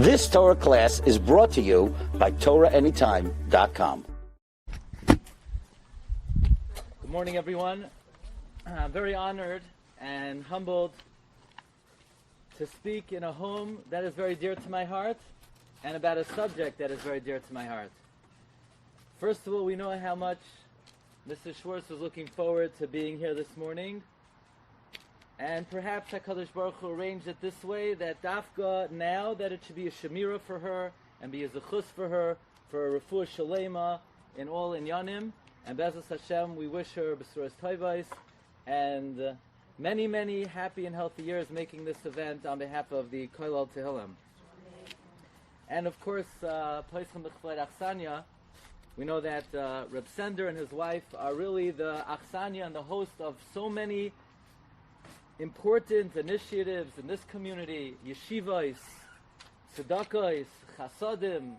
This Torah class is brought to you by TorahAnytime.com. Good morning, everyone. I'm very honored and humbled to speak in a home that is very dear to my heart and about a subject that is very dear to my heart. First of all, we know how much Mr. Schwartz was looking forward to being here this morning. And perhaps HaKadosh Baruch Hu arranged it this way, that dafka now, that it should be a shemira for her, and be a zechus for her, for a refuah shalema in all inyanim. And Be'ezus Hashem, we wish her b'suras toivos, and many, many happy and healthy years making this event on behalf of the Kollel Tehillim. And of course, Poischem B'chvayt Achsanya, we know that Reb Sender and his wife are really the Achsanya and the host of so many important initiatives in this community, yeshivos, tzedakos, chasadim,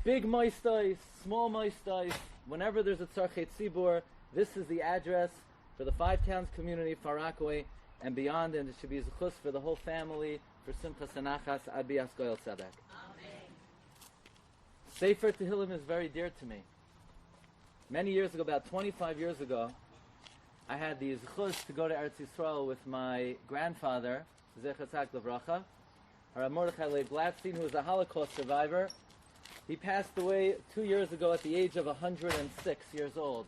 big moistos, small moistos. Whenever there's a tzarchet tzibur, this is the address for the Five Towns community, Far Rockaway, and beyond, and it should be zechus for the whole family, for simchas anachas, ad bias goyel tzedek. Sefer Tehillim is very dear to me. Many years ago, about 25 years ago, I had the zechus to go to Eretz Yisrael with my grandfather, Zecher Tzaddik Levracha, Rabbi Glatstein, who was a Holocaust survivor. He passed away 2 years ago at the age of 106 years old.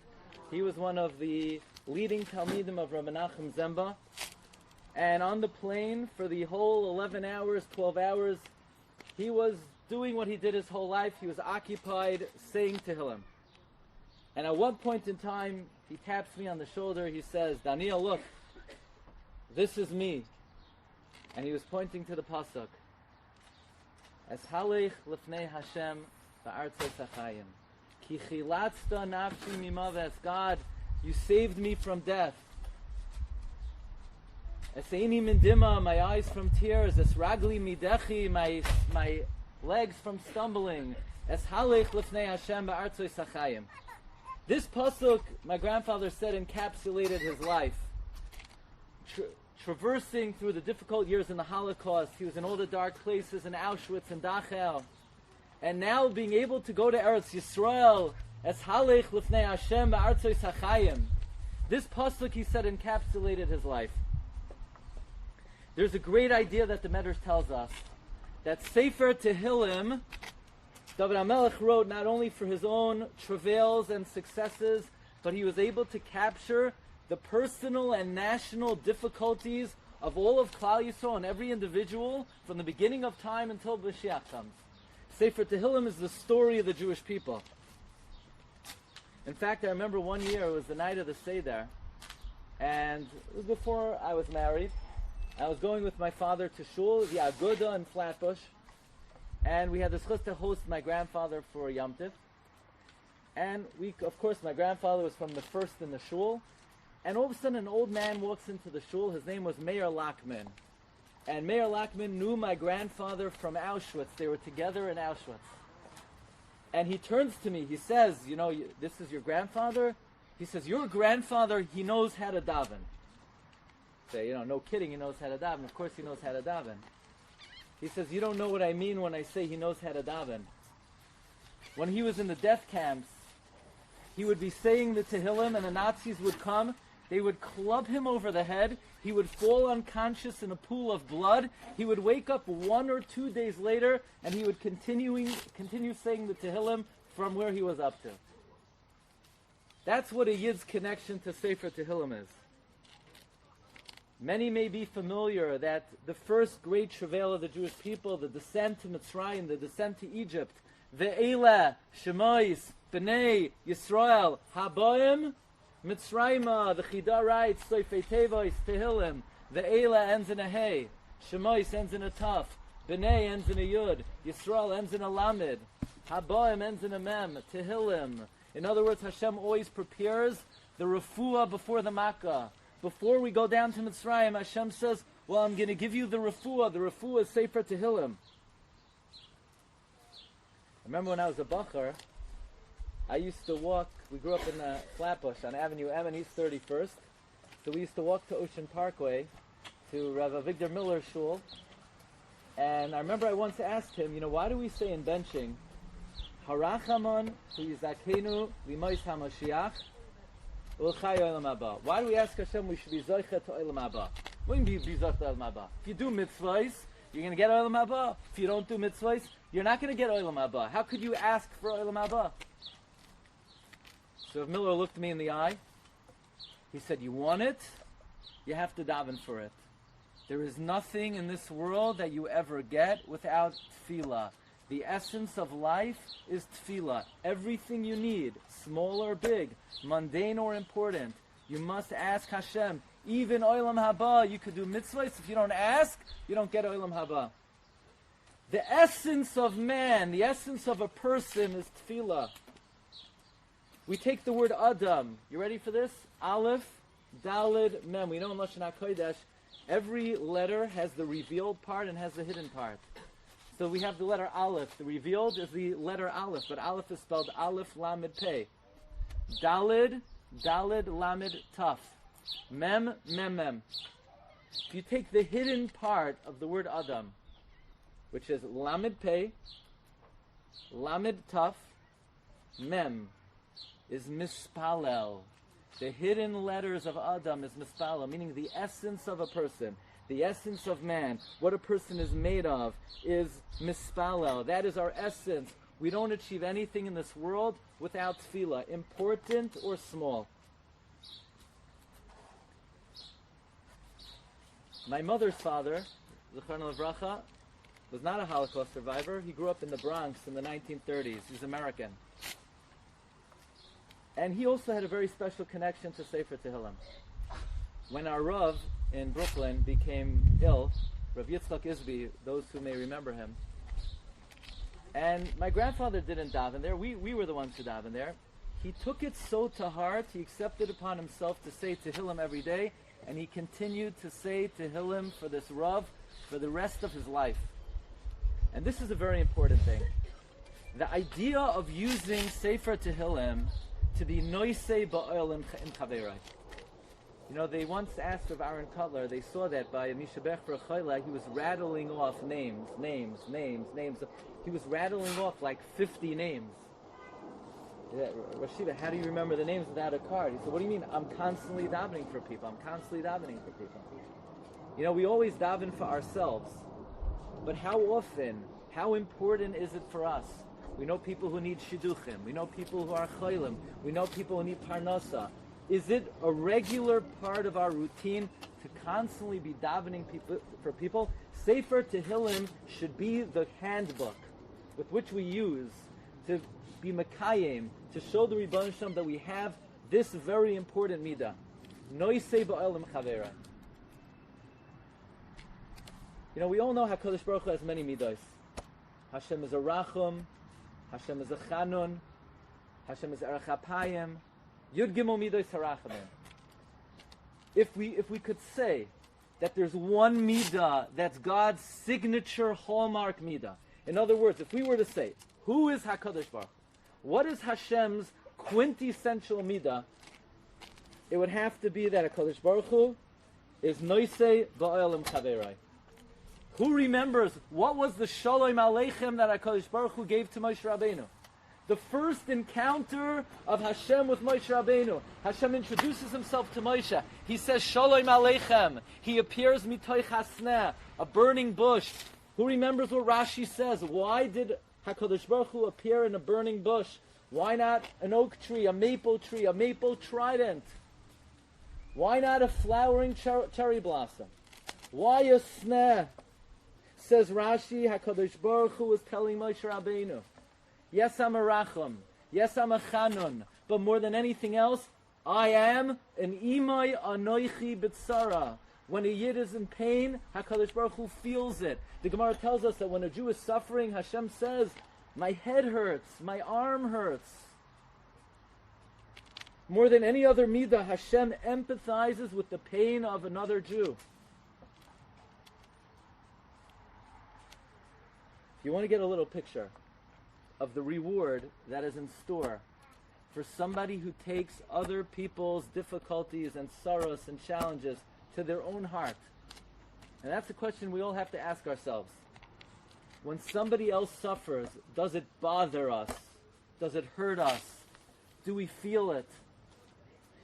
He was one of the leading Talmidim of Rabbi Menachem Zemba. And on the plane for the whole 11 hours, 12 hours, he was doing what he did his whole life. He was occupied saying Tehillim. And at one point in time, he taps me on the shoulder. He says, "Daniel, look, this is me." And he was pointing to the pasuk. Es halech lefnei Hashem ba'artzos hachayim. Ki chilatzta nafshi mimaves. God, you saved me from death. Es eini min dima, my eyes from tears. Es ragli midechi, my legs from stumbling. Es halech lefnei Hashem ba'artzos hachayim. This pasuk, my grandfather said, encapsulated his life. Traversing through the difficult years in the Holocaust, he was in all the dark places in Auschwitz and Dachau. And now being able to go to Eretz Yisrael, es halech lifnei Hashem ba'artzos hachayim. This pasuk, he said, encapsulated his life. There's a great idea that the Medrash tells us, that Sefer Tehillim, David HaMelech wrote not only for his own travails and successes, but he was able to capture the personal and national difficulties of all of Klal Yisrael and every individual from the beginning of time until Mashiach comes. Sefer Tehillim is the story of the Jewish people. In fact, I remember one year, it was the night of the Seder, and it was before I was married. I was going with my father to shul, the Aguda in Flatbush, and we had the zechus to host my grandfather for Yom Tif. And of course, my grandfather was from the first in the shul. And all of a sudden, an old man walks into the shul. His name was Meir Lachman. And Meir Lachman knew my grandfather from Auschwitz. They were together in Auschwitz. And he turns to me. He says, "You know, this is your grandfather?" He says, "Your grandfather, he knows how to daven." Say, no kidding, he knows how to daven. Of course he knows how to daven. He says, "You don't know what I mean when I say he knows how to daven." When he was in the death camps, he would be saying the Tehillim, and the Nazis would come. They would club him over the head. He would fall unconscious in a pool of blood. He would wake up 1 or 2 days later, and he would continue saying the Tehillim from where he was up to. That's what a Yid's connection to Sefer Tehillim is. Many may be familiar that the first great travail of the Jewish people, the descent to Mitzrayim, the descent to Egypt, Ve'ela, Shemois, B'nai, Yisrael, Haboim, Mitzrayim, the Chida writes, Soifei Tevois, Tehillim, Ve'ela ends in a Hey, Shemois ends in a Taf, B'nai ends in a Yud, Yisrael ends in a Lamed, Haboim ends in a Mem, Tehillim. In other words, Hashem always prepares the refuah before the Makkah. Before we go down to Mitzrayim, Hashem says, well, I'm going to give you the refuah. The refuah is Sefer Tehillim. I remember when I was a bacher, I used to walk, we grew up in Flatbush on Avenue M and East 31st. So we used to walk to Ocean Parkway to Rav Avigdor Miller's shul. And I remember I once asked him, why do we say in benching, Harachamon Yizakenu Limois HaMashiach Ulchai Olam Haba? Why do we ask Hashem we should be Zoichet to Olam Haba? What do you mean be Zoichet to Olam Haba? If you do mitzvahs, you're going to get Olam Haba. If you don't do mitzvahs, you're not going to get Olam Haba. How could you ask for Olam Haba? So if Miller looked me in the eye, he said, you want it, you have to daven for it. There is nothing in this world that you ever get without tefillah. The essence of life is tefillah. Everything you need, small or big, mundane or important, you must ask Hashem. Even Olam Haba, you could do mitzvahs. If you don't ask, you don't get Olam Haba. The essence of man, the essence of a person is tefillah. We take the word Adam. You ready for this? Aleph, Daled, Mem. We know in Lashon HaKodesh, every letter has the revealed part and has the hidden part. So we have the letter Aleph. The revealed is the letter Aleph, but Aleph is spelled Aleph Lamed Pei. Daled, Daled Lamed Taf. Mem, Mem, Mem. If you take the hidden part of the word Adam, which is Lamed Pei, Lamed Taf, Mem, is Mispalel. The hidden letters of Adam is Mispalel, meaning the essence of a person, the essence of man, what a person is made of, is Mispalel. That is our essence. We don't achieve anything in this world without tefillah, important or small. My mother's father, Zecharna Levracha, was not a Holocaust survivor. He grew up in the Bronx in the 1930s. He's American. And he also had a very special connection to Sefer Tehillim. When our Rav in Brooklyn became ill, Rav Yitzchak Isby, those who may remember him, and my grandfather didn't daven there, we were the ones who daven there. He took it so to heart, he accepted upon himself to say Tehillim every day, and he continued to say Tehillim for this Rav for the rest of his life. And this is a very important thing. The idea of using Sefer Tehillim to be noisei ba'oil in chaverai. They once asked of Aaron Cutler, they saw that by Mishabech for Kollel, he was rattling off names. He was rattling off like 50 names. Rashida, how do you remember the names without a card? He said, what do you mean? I'm constantly davening for people. We always daven for ourselves. But how often, how important is it for us? We know people who need shidduchim. We know people who are cholim. We know people who need parnasa. Is it a regular part of our routine to constantly be davening for people? Sefer Tehillim should be the handbook with which we use to be mekayim, to show the Rebbeinu Shalom that we have this very important midah. Noisei ba'olam chavera. We all know HaKadosh Baruch Hu has many midos. Hashem is a rachum. Hashem is a chanun. Hashem is erech hapayim. Yud Gimel Midos Harachamim. If we could say that there's one midah that's God's signature hallmark midah. In other words, if we were to say, who is HaKadosh Baruch? What is Hashem's quintessential midah? It would have to be that HaKadosh Baruch Hu is noisei ba'olam chaverai. Who remembers what was the Shalom Aleichem that HaKadosh Baruch Hu gave to Moshe Rabbeinu? The first encounter of Hashem with Moshe Rabbeinu. Hashem introduces himself to Moshe. He says, Shalom Aleichem. He appears mitoich hasneh, a burning bush. Who remembers what Rashi says? Why did HaKadosh Baruch Hu appear in a burning bush? Why not an oak tree, a maple trident? Why not a flowering cherry blossom? Why a sneh? Says Rashi, HaKadosh Baruch Hu was telling Moshe Rabbeinu, yes, I'm a racham, yes, I'm a chanun, but more than anything else, I am an imay anoichi b'tzara. When a yid is in pain, HaKadosh Baruch Hu feels it. The Gemara tells us that when a Jew is suffering, Hashem says, my head hurts, my arm hurts. More than any other midah, Hashem empathizes with the pain of another Jew. You want to get a little picture of the reward that is in store for somebody who takes other people's difficulties and sorrows and challenges to their own heart. And that's the question we all have to ask ourselves. when somebody else suffers, does it bother us? Does it hurt us? Do we feel it?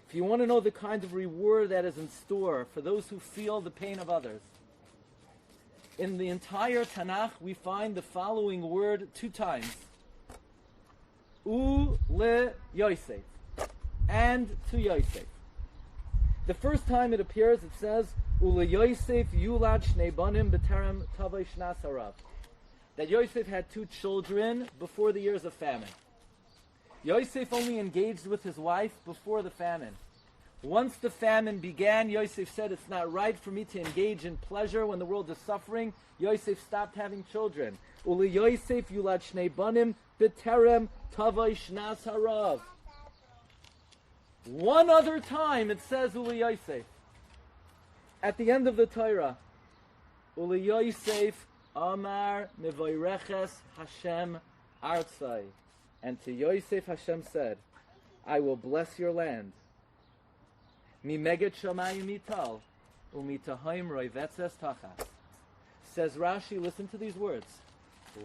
If you want to know the kind of reward that is in store for those who feel the pain of others, in the entire Tanakh we find the following word 2 times. U le Yosef. And to Yosef. The first time it appears, it says, U le Yosef yulad shnei banim b'terem tavei shnas harav. That Yosef had 2 children before the years of famine. Yosef only engaged with his wife before the famine. Once the famine began, Yosef said, it's not right for me to engage in pleasure when the world is suffering. Yosef stopped having children. Uli Yosef yulad shnei banim b'terem tavei shnas harav. One other time it says Uli Yosef. At the end of the Torah, Uli Yosef Amar Mevoireches Hashem Artzai. And to Yosef Hashem said, I will bless your land. Mi meget shamayim mital, umitahaim roivetzes tachas. Says Rashi, listen to these words.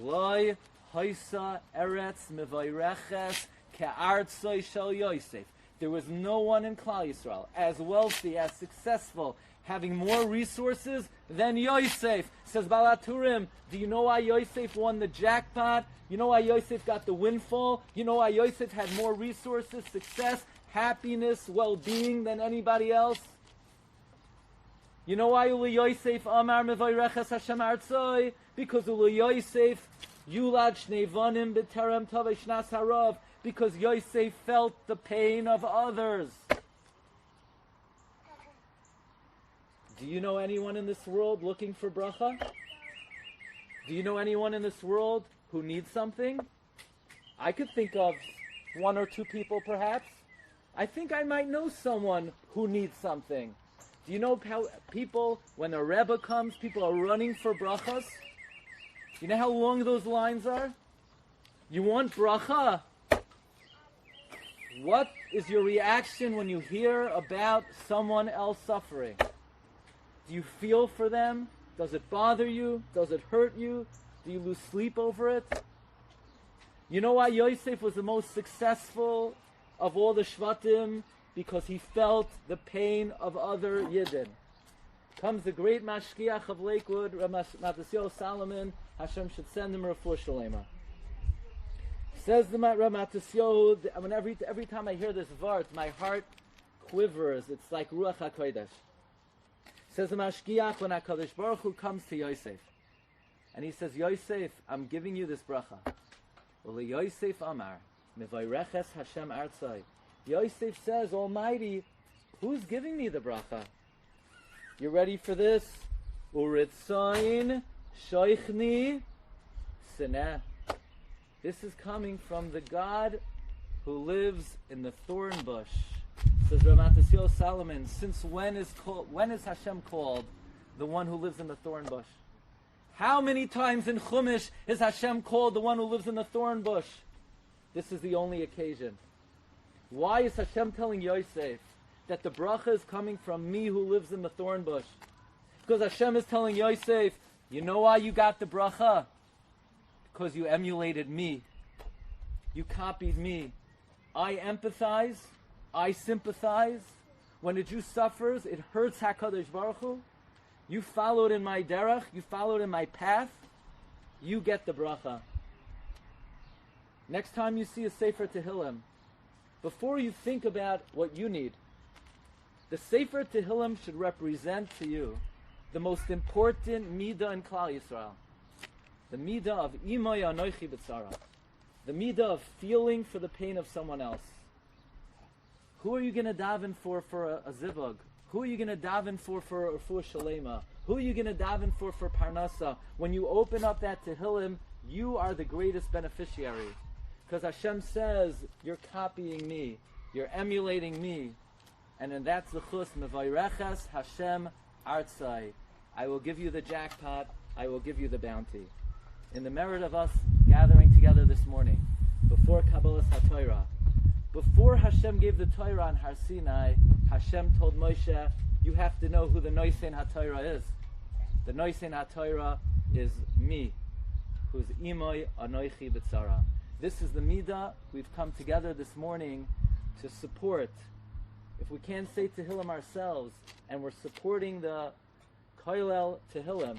Loi haisa eretz mevoireches ke'artzai shel Yosef. There was no one in Klal Yisrael as wealthy, as successful, having more resources than Yosef. Says Balaturim, do you know why Yosef won the jackpot? You know why Yosef got the windfall? You know why Yosef had more resources, success, happiness, well-being than anybody else? You know why Uli Yosef Amar Mevoireches Hashem Artzoi? Because Uli Yosef Yulad Shnei Vanim B'terem Tavei Shnas Harav. Because Yosef felt the pain of others. Do you know anyone in this world looking for bracha? Do you know anyone in this world who needs something? I could think of 1 or 2 people perhaps. I think I might know someone who needs something. Do you know how people, when a Rebbe comes, people are running for brachas? You know how long those lines are? You want bracha? What is your reaction when you hear about someone else suffering? Do you feel for them? Does it bother you? Does it hurt you? Do you lose sleep over it? You know why Yosef was the most successful of all the Shvatim? Because he felt the pain of other Yidden. Comes the great Mashkiach of Lakewood, Matasio Solomon, Hashem should send him Refuah Shalema. Says the Matasio, every time I hear this vart, my heart quivers. It's like Ruach HaKodesh. Says the Mashkiach, when HaKadosh Baruch Hu comes to Yosef, and he says, Yosef, I'm giving you this bracha. Uli Yosef Amar, Mevoireches Hashem Artzai. Yosef says, Almighty, who's giving me the bracha? You ready for this? Uritzayin Shoichni Sineh. This is coming from the God who lives in the thorn bush. Says Ramatasio Solomon, since when is Hashem called the one who lives in the thorn bush? How many times in Chumash is Hashem called the one who lives in the thorn bush? This is the only occasion. Why is Hashem telling Yosef that the bracha is coming from me who lives in the thorn bush? Because Hashem is telling Yosef, you know why you got the bracha? Because you emulated me. You copied me. I empathize. I sympathize. When a Jew suffers, it hurts HaKadosh Baruch Hu. You followed in my derech. You followed in my path. You get the bracha. Next time you see a Sefer Tehillim, before you think about what you need, the Sefer Tehillim should represent to you the most important midah in Klal Yisrael. The midah of Imay Anochi B'tzara. The midah of feeling for the pain of someone else. Who are you going to daven for a zivug? Who are you going to daven for a refuah shalema? Who are you going to daven for parnasa? When you open up that Tehillim, you are the greatest beneficiary. Because Hashem says, you're copying me. You're emulating me. And then that's the chus, Mevoireches Hashem Artzai. I will give you the jackpot. I will give you the bounty. In the merit of us gathering together this morning, before Kabbalas HaTorah, before Hashem gave the Torah on Har Sinai, Hashem told Moshe, you have to know who the Noisein HaTorah is. The Noisein HaTorah is me, who's Imoy Anoichi B'tzara. This is the midah we've come together this morning to support. If we can't say Tehillim ourselves, and we're supporting the Kollel Tehillim,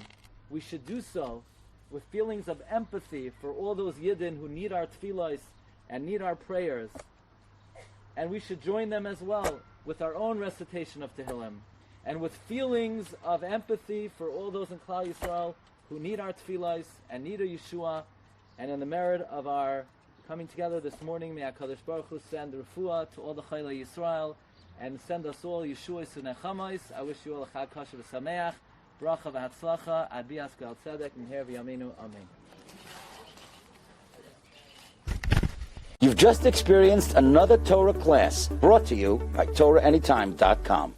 we should do so with feelings of empathy for all those Yidden who need our tefillos and need our prayers. And we should join them as well with our own recitation of Tehillim, and with feelings of empathy for all those in Klal Yisrael who need our tefillos and need a Yeshua. And in the merit of our coming together this morning, may HaKadosh Baruch Hu send refuah to all the Chayla Yisrael and send us all Yeshua Sunechamais. I wish you all a Chag Kosher V'Sameach, Bracha V'Hatzlacha, Ad Bias Gal Tzedek, Meher V'Yaminu, Amen. You've just experienced another Torah class brought to you by TorahAnytime.com.